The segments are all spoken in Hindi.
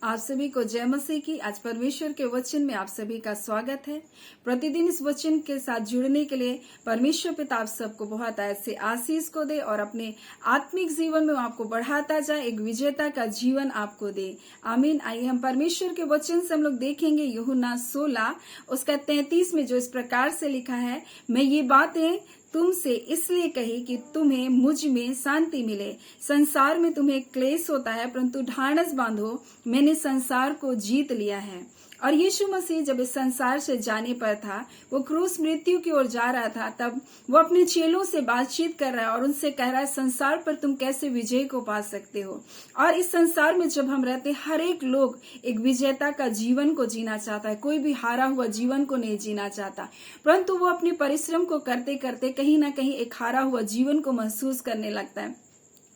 आप सभी को जय मसीह की। आज परमेश्वर के वचन में आप सभी का स्वागत है। प्रतिदिन इस वचन के साथ जुड़ने के लिए परमेश्वर पिता आप सबको बहुत ऐसे आशीष को दे और अपने आत्मिक जीवन में आपको बढ़ाता जाए, एक विजेता का जीवन आपको दे। आमीन। आइए हम परमेश्वर के वचन से हम लोग देखेंगे यूहन्ना 16 उसका 33 में जो इस प्रकार से लिखा है, मैं ये बातें तुमसे इसलिए कही कि तुम्हें मुझ में शांति मिले। संसार में तुम्हें क्लेश होता है, परंतु ढाढ़स बांधो, मैंने संसार को जीत लिया है। और यीशु मसीह जब इस संसार से जाने पर था, वो क्रूस मृत्यु की ओर जा रहा था, तब वो अपने चेलों से बातचीत कर रहा है और उनसे कह रहा है, संसार पर तुम कैसे विजय को पा सकते हो। और इस संसार में जब हम रहते, हर एक लोग एक विजेता का जीवन को जीना चाहता है, कोई भी हारा हुआ जीवन को नहीं जीना चाहता, परंतु वो अपने परिश्रम को करते करते कहीं ना कहीं एक हारा हुआ जीवन को महसूस करने लगता है।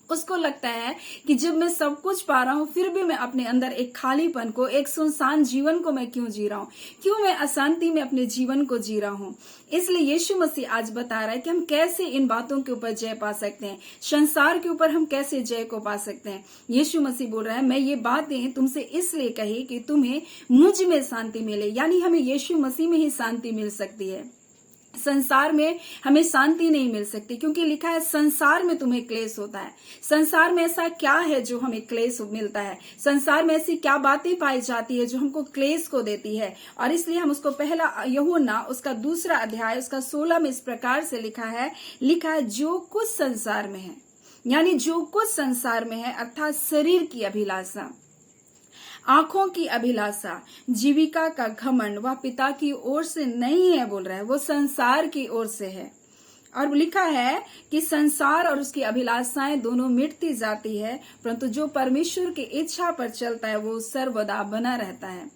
उसको लगता है कि जब मैं सब कुछ पा रहा हूँ, फिर भी मैं अपने अंदर एक खालीपन को, एक सुनसान जीवन को मैं क्यों जी रहा हूँ, क्यों मैं अशांति में अपने जीवन को जी रहा हूँ। इसलिए यीशु मसीह आज बता रहा है कि हम कैसे इन बातों के ऊपर जय पा सकते हैं, संसार के ऊपर हम कैसे जय को पा सकते हैं। यीशु मसीह बोल रहा है, मैं ये बातें तुमसे इसलिए कही कि तुम्हें मुझ में शांति मिले। यानी हमें यीशु मसीह में ही शांति मिल सकती है, संसार में हमें शांति नहीं मिल सकती, क्योंकि लिखा है संसार में तुम्हें क्लेश होता है। संसार में ऐसा क्या है जो हमें क्लेश मिलता है, संसार में ऐसी क्या बातें पाई जाती है जो हमको क्लेश को देती है। और इसलिए हम उसको पहला यूहन्ना उसका 2 अध्याय उसका 16 में इस प्रकार से लिखा है, जो कुछ संसार में है, यानी जो कुछ संसार में है, अर्थात शरीर की अभिलाषा, आंखों की अभिलाषा, जीविका का घमंड, वह पिता की ओर से नहीं है, बोल रहा है, वो संसार की ओर से है। और लिखा है कि संसार और उसकी अभिलाषाएं दोनों मिटती जाती है, परंतु जो परमेश्वर की इच्छा पर चलता है वो सर्वदा बना रहता है।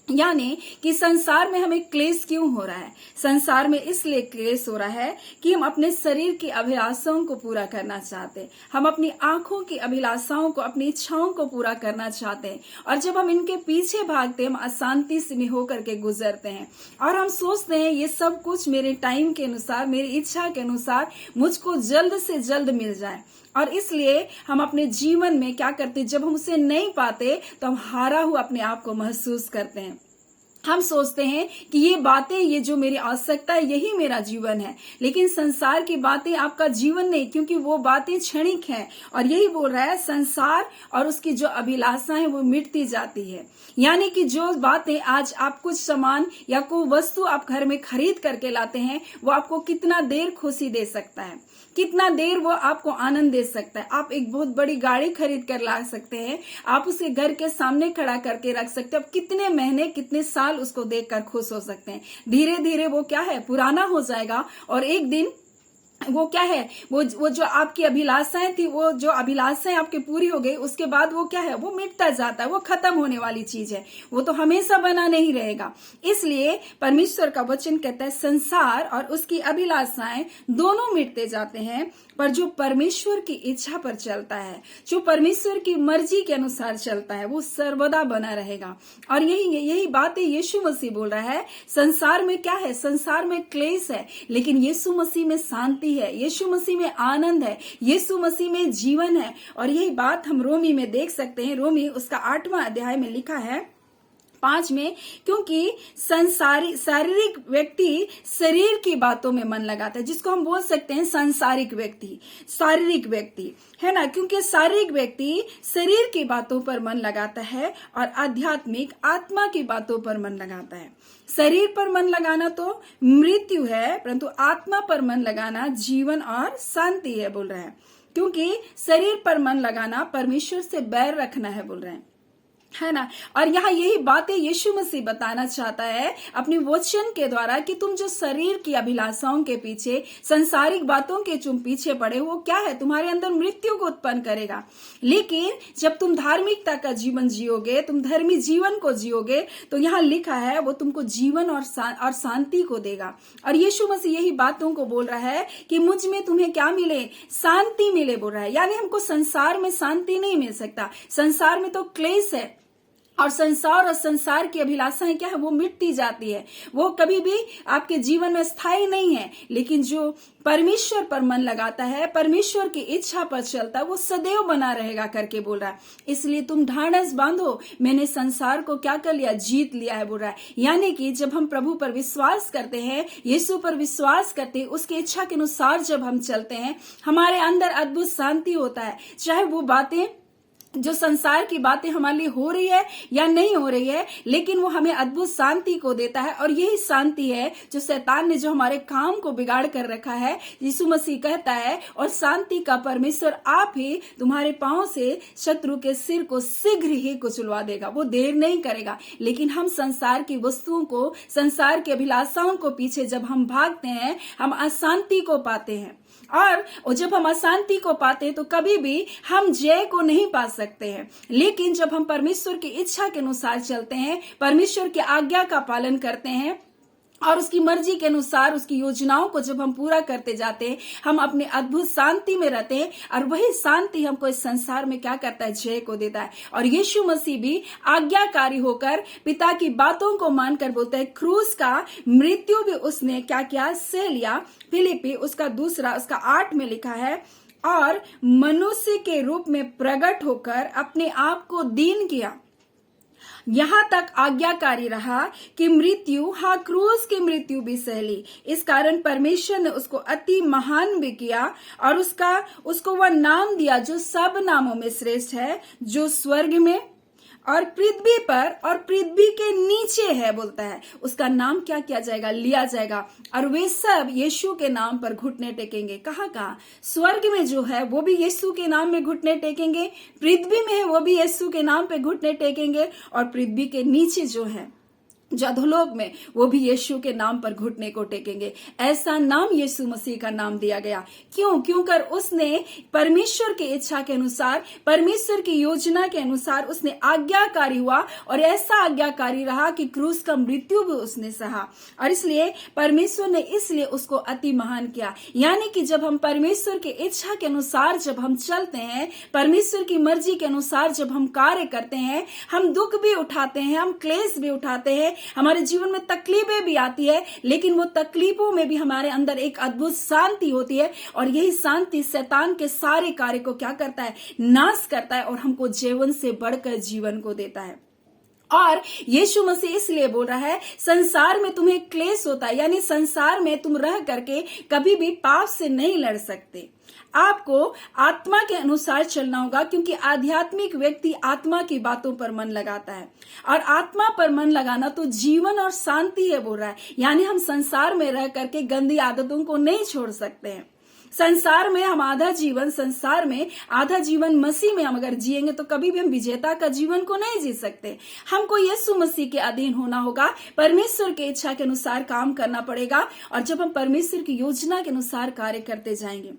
यानी कि संसार में हमें क्लेश क्यों हो रहा है, संसार में इसलिए क्लेश हो रहा है कि हम अपने शरीर की अभिलाषाओं को पूरा करना चाहते हैं, हम अपनी आंखों की अभिलाषाओं को, अपनी इच्छाओं को पूरा करना चाहते हैं। और जब हम इनके पीछे भागते हैं, हम अशांति में होकर के गुजरते हैं और हम सोचते हैं ये सब कुछ मेरे टाइम के अनुसार, मेरी इच्छा के अनुसार मुझको जल्द से जल्द मिल जाए। और इसलिए हम अपने जीवन में क्या करते, जब हम उसे नहीं पाते तो हम हारा हुआ अपने आप को महसूस करते हैं। हम सोचते हैं कि ये बातें, ये जो मेरी आवश्यकता है, यही मेरा जीवन है। लेकिन संसार की बातें आपका जीवन नहीं, क्योंकि वो बातें क्षणिक हैं। और यही बोल रहा है, संसार और उसकी जो अभिलाषा है वो मिटती जाती है। यानी कि जो बातें आज आप कुछ सामान या कोई वस्तु आप घर में खरीद करके लाते हैं, वो आपको कितना देर खुशी दे सकता है, कितना देर वो आपको आनंद दे सकता है। आप एक बहुत बड़ी गाड़ी खरीद कर ला सकते हैं, आप उसे घर के सामने खड़ा करके रख सकते हैं, आप कितने महीने, कितने साल उसको देखकर खुश हो सकते हैं। धीरे धीरे वो क्या है, पुराना हो जाएगा और एक दिन वो क्या है, वो जो आपकी अभिलाषाएं थी, वो जो अभिलाषाएं आपकी पूरी हो गई, उसके बाद वो क्या है, वो मिटता जाता है, वो खत्म होने वाली चीज है, वो तो हमेशा बना नहीं रहेगा। इसलिए परमेश्वर का वचन कहता है, संसार और उसकी अभिलाषाएं दोनों मिटते जाते हैं, पर जो परमेश्वर की इच्छा पर चलता है, जो परमेश्वर की मर्जी के अनुसार चलता है, वो सर्वदा बना रहेगा। और यही बातें यीशु मसीह बोल रहा है। संसार में क्या है, संसार में क्लेश है, लेकिन यीशु मसीह में शांति है, यीशु मसीह में आनंद है, यीशु मसीह में जीवन है। और यही बात हम रोमी में देख सकते हैं। रोमी उसका 8वां अध्याय में लिखा है 5 में, क्योंकि शारीरिक व्यक्ति शरीर की बातों में मन लगाता है, जिसको हम बोल सकते हैं शारीरिक व्यक्ति है ना, क्योंकि शारीरिक व्यक्ति शरीर की बातों पर मन लगाता है और आध्यात्मिक आत्मा की बातों पर मन लगाता है। शरीर पर मन लगाना तो मृत्यु है, परंतु आत्मा पर मन लगाना जीवन और शांति है, बोल रहे हैं। क्योंकि शरीर पर मन लगाना परमेश्वर से बैर रखना है, बोल रहे हैं, है ना। और यहाँ यही बातें यीशु मसीह बताना चाहता है अपने वचन के द्वारा, कि तुम जो शरीर की अभिलाषाओं के पीछे, संसारिक बातों के तुम पीछे पड़े हो, क्या है, तुम्हारे अंदर मृत्यु को उत्पन्न करेगा। लेकिन जब तुम धार्मिकता का जीवन जियोगे, तुम धर्मी जीवन को जियोगे, तो यहाँ लिखा है वो तुमको जीवन और शांति को देगा। और यीशु मसीह यही बातों को बोल रहा है कि मुझ में तुम्हें क्या मिले, शांति मिले, बोल रहा है। यानी हमको संसार में शांति नहीं मिल सकता, संसार में तो क्लेश है, और संसार की अभिलाषाएं क्या है, वो मिटती जाती है, वो कभी भी आपके जीवन में स्थायी नहीं है। लेकिन जो परमेश्वर पर मन लगाता है, परमेश्वर की इच्छा पर चलता है, वो सदैव बना रहेगा करके बोल रहा है। इसलिए तुम ढाढ़स बांधो, मैंने संसार को क्या कर लिया, जीत लिया है बोल रहा है। यानी कि जब हम प्रभु पर विश्वास करते हैं, यीशु पर विश्वास करते हैं, उसकी इच्छा के अनुसार जब हम चलते हैं, हमारे अंदर अद्भुत शांति होता है। चाहे वो बातें, जो संसार की बातें हमारे लिए हो रही है या नहीं हो रही है, लेकिन वो हमें अद्भुत शांति को देता है। और यही शांति है जो शैतान ने जो हमारे काम को बिगाड़ कर रखा है। यीशु मसीह कहता है, और शांति का परमेश्वर आप ही तुम्हारे पांव से शत्रु के सिर को शीघ्र ही कुचलवा देगा। वो देर नहीं करेगा। लेकिन हम संसार की वस्तुओं को, संसार की अभिलाषाओं को पीछे जब हम भागते हैं, हम अशांति को पाते हैं। और जब हम अशांति को पाते हैं तो कभी भी हम जय को नहीं पा सकते हैं। लेकिन जब हम परमेश्वर की इच्छा के अनुसार चलते हैं, परमेश्वर की आज्ञा का पालन करते हैं और उसकी मर्जी के अनुसार उसकी योजनाओं को जब हम पूरा करते जाते हैं, हम अपने अद्भुत शांति में रहते हैं। और वही शांति हमको इस संसार में क्या करता है, जय को देता है। और यीशु मसीह भी आज्ञाकारी होकर पिता की बातों को मानकर बोलता है, क्रूस का मृत्यु भी उसने क्या किया, सह लिया। फिलिपी उसका 8 में लिखा है, और मनुष्य के रूप में प्रकट होकर अपने आप को दीन किया, यहां तक आज्ञाकारी रहा कि मृत्यु, हाँ क्रूस की मृत्यु भी सह ली। इस कारण परमेश्वर ने उसको अति महान भी किया और उसको वह नाम दिया जो सब नामों में श्रेष्ठ है, जो स्वर्ग में और पृथ्वी पर और पृथ्वी के नीचे है। बोलता है उसका नाम क्या किया जाएगा, लिया जाएगा। और वे सब यीशु के नाम पर घुटने टेकेंगे। कहाँ? स्वर्ग में जो है वो भी यीशु के नाम में घुटने टेकेंगे, पृथ्वी में है वो भी यीशु के नाम पे घुटने टेकेंगे, और पृथ्वी के नीचे जो है, जो अधोलोक में, वो भी यीशु के नाम पर घुटने को टेकेंगे। ऐसा नाम यीशु मसीह का नाम दिया गया। क्योंकर उसने परमेश्वर की इच्छा के अनुसार, परमेश्वर की योजना के अनुसार उसने आज्ञाकारी हुआ, और ऐसा आज्ञाकारी रहा कि क्रूस का मृत्यु भी उसने सहा। और इसलिए परमेश्वर ने इसलिए उसको अति महान किया। यानी कि जब हम परमेश्वर की इच्छा के अनुसार जब हम चलते हैं, परमेश्वर की मर्जी के अनुसार जब हम कार्य करते हैं, हम दुख भी उठाते हैं, हम क्लेश भी उठाते हैं, हमारे जीवन में तकलीफें भी आती है, लेकिन वो तकलीफों में भी हमारे अंदर एक अद्भुत शांति होती है। और यही शांति शैतान के सारे कार्य को क्या करता है, नाश करता है, और हमको जीवन से बढ़कर जीवन को देता है। और यीशु मसीह इसलिए बोल रहा है, संसार में तुम्हें क्लेश होता है, यानी संसार में तुम रह करके कभी भी पाप से नहीं लड़ सकते। आपको आत्मा के अनुसार चलना होगा, क्योंकि आध्यात्मिक व्यक्ति आत्मा की बातों पर मन लगाता है, और आत्मा पर मन लगाना तो जीवन और शांति है बोल रहा है। यानी हम संसार में रह करके गंदी आदतों को नहीं छोड़ सकते हैं। संसार में हम आधा जीवन मसीह में हम अगर जिएंगे तो कभी भी हम विजेता का जीवन को नहीं जी सकते। हमको यीशु मसीह के अधीन होना होगा, परमेश्वर की इच्छा के अनुसार काम करना पड़ेगा। और जब हम परमेश्वर की योजना के अनुसार कार्य करते जाएंगे,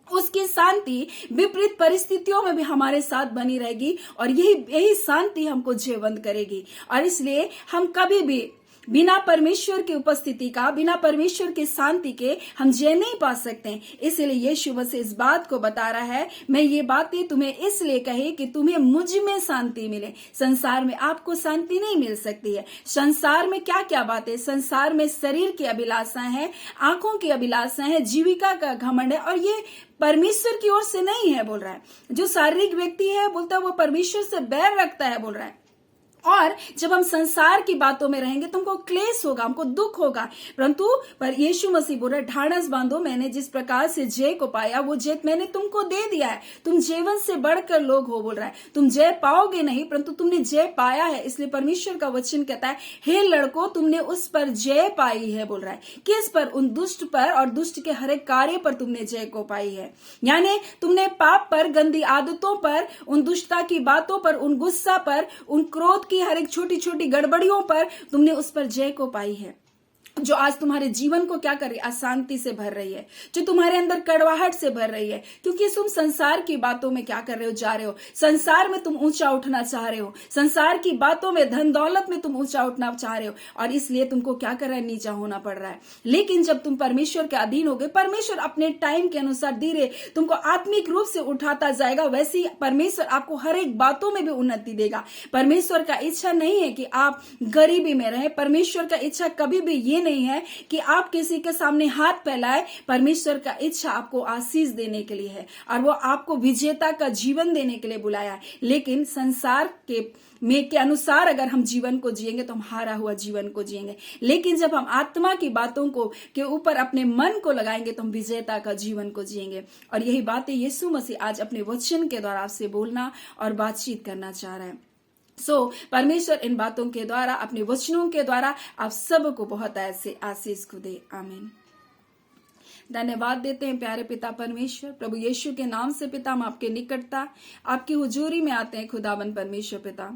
उसकी शांति विपरीत परिस्थितियों में भी हमारे साथ बनी रहेगी, और यही शांति हमको जीवंत करेगी। और इसलिए हम कभी भी बिना परमेश्वर की उपस्थिति का, बिना परमेश्वर की शांति के हम जय नहीं पा सकते। इसलिए यीशु मसीह इस बात को बता रहा है, मैं ये बातें तुम्हें इसलिए कही कि तुम्हें मुझ में शांति मिले। संसार में आपको शांति नहीं मिल सकती है। संसार में क्या क्या बातें, संसार में शरीर की अभिलाषाएं हैं, आंखों की अभिलाषाएं हैं, जीविका का घमंड है, और ये परमेश्वर की ओर से नहीं है बोल रहा है। जो शारीरिक व्यक्ति है बोलता है वो परमेश्वर से बैर रखता है बोल रहा है। और जब हम संसार की बातों में रहेंगे तो हमको क्लेश होगा, हमको दुख होगा। परंतु पर यीशु मसीह बोल रहा है, ढाढ़स बांधो, मैंने जिस प्रकार से जय को पाया वो जय मैंने तुमको दे दिया है। तुम जीवन से बढ़कर लोग हो बोल रहा है। तुम जय पाओगे नहीं, परंतु तुमने जय पाया है। इसलिए परमेश्वर का वचन कहता है, हे लड़कों, तुमने उस पर जय पाई है बोल रहा है। किस पर? उन दुष्ट पर, और दुष्ट के हर एक कार्य पर तुमने जय को पाई है। यानी तुमने पाप पर, गंदी आदतों पर, उन दुष्टता की बातों पर, उन गुस्सा पर, उन क्रोध की हर एक छोटी छोटी गड़बड़ियों पर तुमने उस पर जय को पाई है। जो आज तुम्हारे जीवन को क्या कर रही है, अशांति से भर रही है, जो तुम्हारे अंदर कड़वाहट से भर रही है, क्योंकि तुम संसार की बातों में क्या कर रहे हो, जा रहे हो। संसार में तुम ऊंचा उठना चाह रहे हो, संसार की बातों में, धन दौलत में तुम ऊंचा उठना चाह रहे हो, और इसलिए तुमको क्या कर रहा है, नीचा होना पड़ रहा है। लेकिन जब तुम परमेश्वर के अधीन हो गए, परमेश्वर अपने टाइम के अनुसार धीरे तुमको आत्मिक रूप से उठाता जाएगा। वैसे ही परमेश्वर आपको हर एक बातों में भी उन्नति देगा। परमेश्वर का इच्छा नहीं है कि आप गरीबी में रहे। परमेश्वर का इच्छा कभी भी ये नहीं है कि आप किसी के सामने हाथ फैलाए। परमेश्वर का इच्छा आपको आशीष देने के लिए है, और वो आपको विजेता का जीवन देने के लिए बुलाया है। लेकिन संसार के अनुसार अगर हम जीवन को जिएंगे तो हम हारा हुआ जीवन को जिएंगे। लेकिन जब हम आत्मा की बातों को के ऊपर अपने मन को लगाएंगे तो हम विजेता का जीवन को जिएंगे। और यही बातें यीशु मसीह आज अपने वचन के द्वारा आपसे बोलना और बातचीत करना चाह रहा है। परमेश्वर इन बातों के द्वारा, अपने वचनों के द्वारा आप सबको बहुत ऐसे आशीष को दे। आमीन। धन्यवाद देते हैं प्यारे पिता परमेश्वर, प्रभु यीशु के नाम से पिता हम आपके निकटता, आपकी हुजूरी में आते हैं खुदावन परमेश्वर पिता।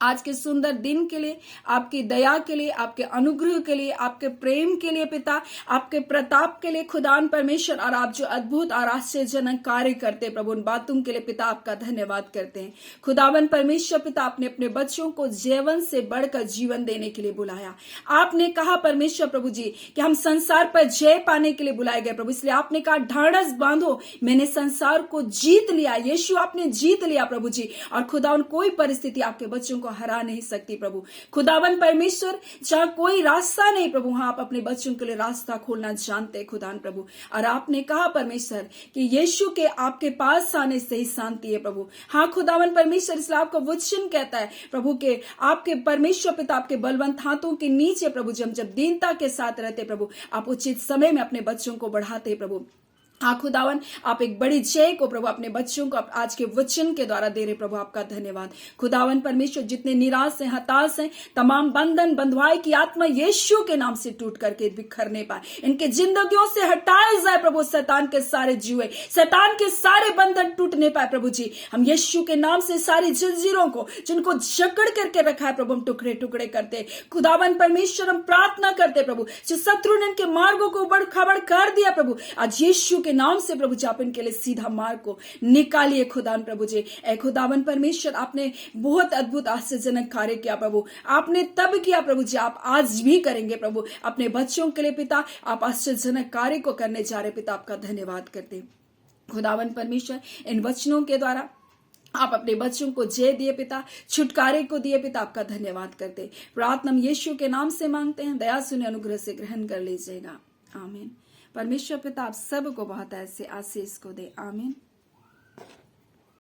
आज के सुंदर दिन के लिए, आपकी दया के लिए, आपके अनुग्रह के लिए, आपके प्रेम के लिए पिता, आपके प्रताप के लिए खुदान परमेश्वर, और आप जो अद्भुत और आश्चर्यजनक कार्य करते प्रभु, उन बातों के लिए पिता आपका धन्यवाद करते हैं। खुदावन परमेश्वर पिता, आपने अपने बच्चों को जीवन से बढ़कर जीवन देने के लिए बुलाया। आपने कहा परमेश्वर प्रभु जी कि हम संसार पर जय पाने के लिए बुलाए गए प्रभु, इसलिए आपने कहा ढाढ़स बांधो, मैंने संसार को जीत लिया। यीशु आपने जीत लिया प्रभु जी, और खुदावन कोई परिस्थिति आपके बच्चों हरा नहीं सकती प्रभु। खुदावन परमेश्वर, जहां कोई रास्ता नहीं प्रभु, वहां आप अपने बच्चों के लिए रास्ता खोलना जानते हैं खुदान प्रभु। और आपने कहा परमेश्वर कि यीशु के आपके पास आने से ही शांति है प्रभु। हाँ खुदावन परमेश्वर, इसलिए आपका वचन कहता है प्रभु के आपके परमेश्वर पिता आपके बलवंत हाथों के नीचे प्रभु, जब दीनता के साथ रहते प्रभु, आप उचित समय में अपने बच्चों को बढ़ाते प्रभु। हाँ खुदावन, आप एक बड़ी जय को प्रभु अपने बच्चों को आज के वचन के द्वारा दे रहे प्रभु, आपका धन्यवाद। खुदावन परमेश्वर, जितने निराश हैं, हताश हैं, तमाम बंधन बंधुआई की आत्मा यीशु के नाम से टूट करके बिखरने पाए, इनके जिंदगियों से हटाए जाए प्रभु। शैतान के सारे जुए, शैतान के सारे बंधन टूटने पाए प्रभु जी। हम यीशु के नाम से सारी जंजीरों को जिनको जकड़ करके रखा है प्रभु, हम टुकड़े टुकड़े करते। खुदावन परमेश्वर, हम प्रार्थना करते प्रभु, जो शत्रु ने इनके मार्गों को उबड़ खाबड़ कर दिया प्रभु, आज यीशु के नाम से प्रभु जी आप इनके लिए सीधा मार्ग को निकालिए खुदान प्रभु जी। ऐ खुदावन परमेश्वर, आपने बहुत अद्भुत आश्चर्यजनक कार्य किया प्रभु, आपने तब किया प्रभु जी, आप आज भी करेंगे प्रभु अपने बच्चों के लिए पिता। आप आश्चर्यजनक कार्य को करने जा रहे पिता, आपका धन्यवाद करते खुदावन परमेश्वर। इन वचनों के द्वारा आप अपने बच्चों को जय दिए पिता, छुटकारे को दिए पिता, आपका धन्यवाद करते। प्रार्थना हम यीशु के नाम से मांगते हैं, दया सुने अनुग्रह से ग्रहण कर लीजिएगा। आमीन। परमेश्वर पिता आप सबको बहुत ऐसे आशीष को दे। आमीन।